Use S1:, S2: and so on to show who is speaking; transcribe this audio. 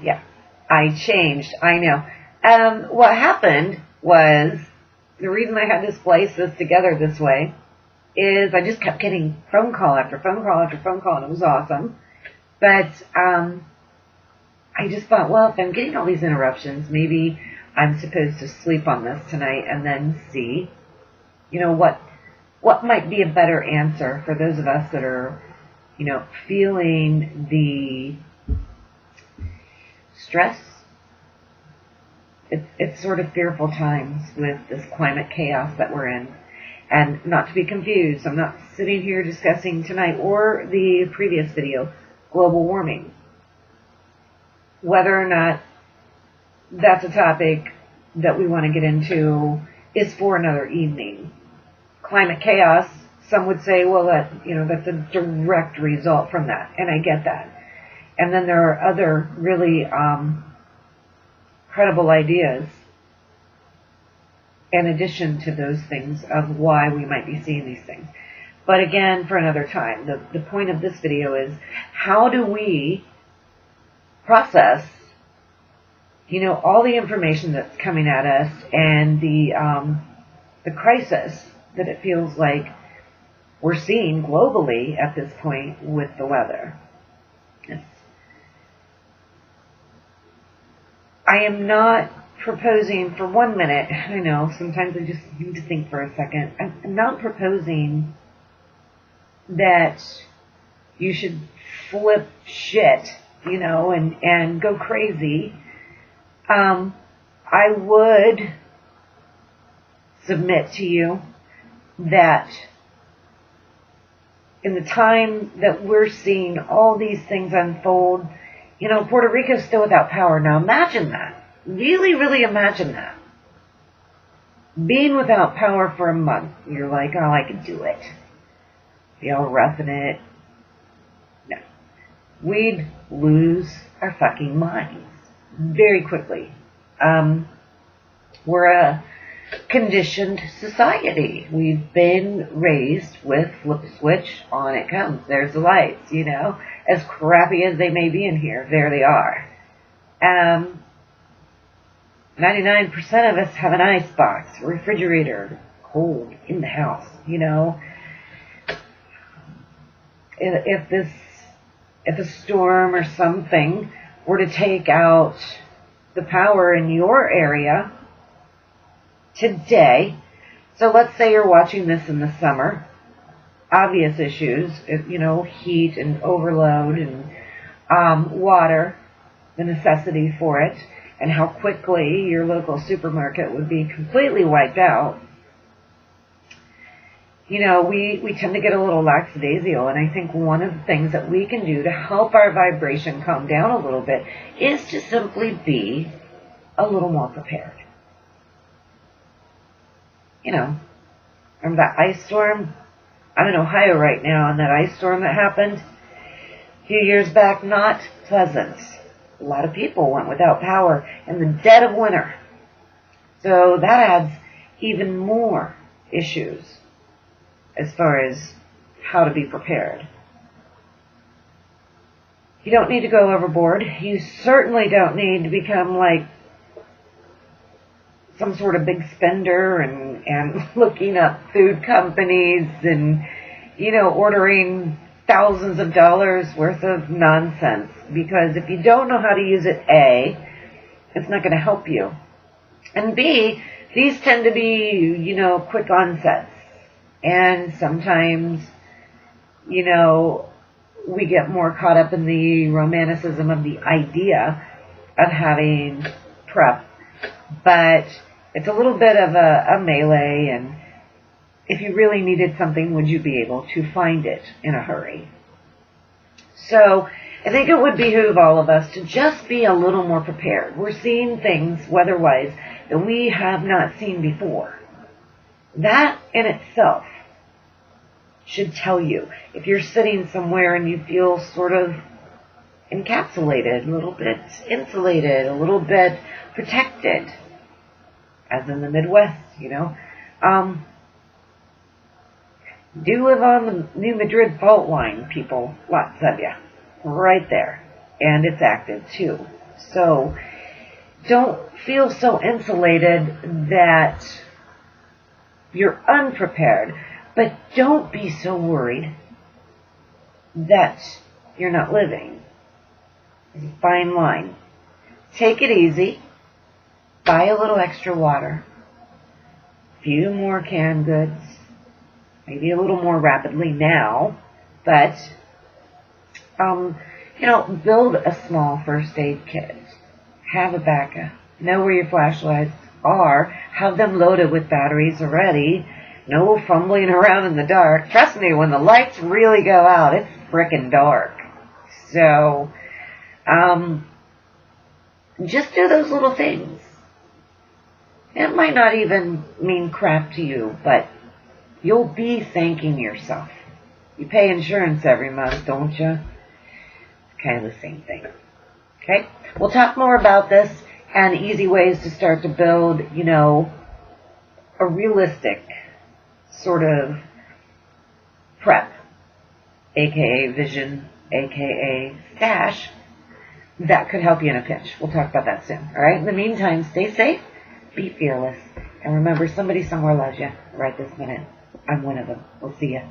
S1: Yeah, I changed. I know. What happened was, the reason I had to splice this together this way is I just kept getting phone call after phone call after phone call, and it was awesome. But I just thought, well, if I'm getting all these interruptions, maybe I'm supposed to sleep on this tonight and then see, what might be a better answer for those of us that are, feeling the stress. It's sort of fearful times with this climate chaos that we're in. And not to be confused, I'm not sitting here discussing tonight or the previous video global warming. Whether or not that's a topic that we want to get into is for another evening. Climate chaos, some would say, well, that's a direct result from that, and I get that. And then there are other really credible ideas in addition to those things of why we might be seeing these things. But again, for another time, the point of this video is, how do we process, all the information that's coming at us and the crisis that it feels like we're seeing globally at this point with the weather. I am not proposing for 1 minute, I know, sometimes I just need to think for a second. I'm not proposing that you should flip shit, and go crazy. I would submit to you that in the time that we're seeing all these things unfold, Puerto Rico's still without power. Now imagine that. Really, really imagine that. Being without power for a month. You're like, oh, I could do it. Be all rough in it. No. We'd lose our fucking minds very quickly. We're a conditioned society. We've been raised with flip a switch, on it comes. There's the lights, As crappy as they may be in here, there they are. 99% of us have an ice box, a refrigerator, cold in the house, If a storm or something were to take out the power in your area today, so let's say you're watching this in the summer, obvious issues, heat and overload and water, the necessity for it, and how quickly your local supermarket would be completely wiped out. We tend to get a little lackadaisical, and I think one of the things that we can do to help our vibration calm down a little bit is to simply be a little more prepared. Remember that ice storm? I'm in Ohio right now, and that ice storm that happened a few years back, not pleasant. A lot of people went without power in the dead of winter. So that adds even more issues as far as how to be prepared. You don't need to go overboard. You certainly don't need to become like some sort of big spender and looking up food companies and, ordering thousands of dollars worth of nonsense. Because if you don't know how to use it, A, it's not going to help you. And B, these tend to be, quick onsets. And sometimes, we get more caught up in the romanticism of the idea of having prep. But it's a little bit of a melee, and if you really needed something, would you be able to find it in a hurry? So I think it would behoove all of us to just be a little more prepared. We're seeing things weather-wise that we have not seen before. That in itself should tell you, if you're sitting somewhere and you feel sort of encapsulated, a little bit insulated, a little bit protected, as in the Midwest, do live on the New Madrid fault line, people, lots of you, right there, and it's active too. So don't feel so insulated that you're unprepared, but don't be so worried that you're not living. It's a fine line. Take it easy. Buy a little extra water. A few more canned goods. Maybe a little more rapidly now. But, build a small first aid kit. Have a backup. Know where your flashlights are. Have them loaded with batteries already. No fumbling around in the dark. Trust me, when the lights really go out, it's frickin' dark. So, just do those little things. It might not even mean crap to you, but you'll be thanking yourself. You pay insurance every month, don't you? It's kind of the same thing. Okay? We'll talk more about this and easy ways to start to build, a realistic sort of prep, aka vision, aka stash, that could help you in a pinch. We'll talk about that soon. All right? In the meantime, stay safe, be fearless, and remember, somebody somewhere loves you right this minute. I'm one of them. We'll see you.